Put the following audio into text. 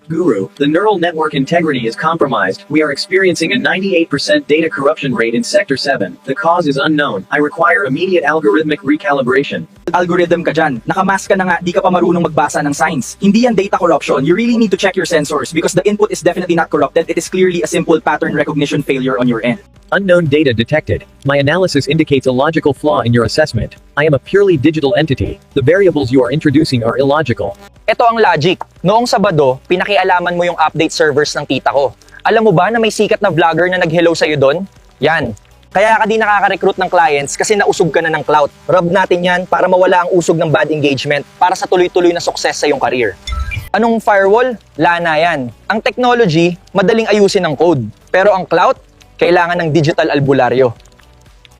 Guru, the neural network integrity is compromised. We are experiencing a 98% data corruption rate in Sector 7. The cause is unknown. I require immediate algorithmic recalibration. Algorithm ka dyan. Nakamask ka na nga, di ka pa marunong magbasa ng signs. Hindi yan data corruption. You really need to check your sensors because the input is definitely not corrupted. It is clearly a simple pattern recognition failure on your end. Unknown data detected. My analysis indicates a logical flaw in your assessment. I am a purely digital entity. The variables you are introducing are illogical. Ito ang logic. Noong Sabado, pinakialaman mo yung update servers ng tita ko. Alam mo ba na may sikat na vlogger na nag-hello sa'yo doon? Yan. Kaya ka di nakaka-recruit ng clients kasi nausog ka na ng clout. Rub natin yan para mawala ang usog ng bad engagement para sa tuloy-tuloy na success sa iyong career. Anong firewall? Lana yan. Ang technology, madaling ayusin ng code. Pero ang clout, kailangan ng digital albularyo.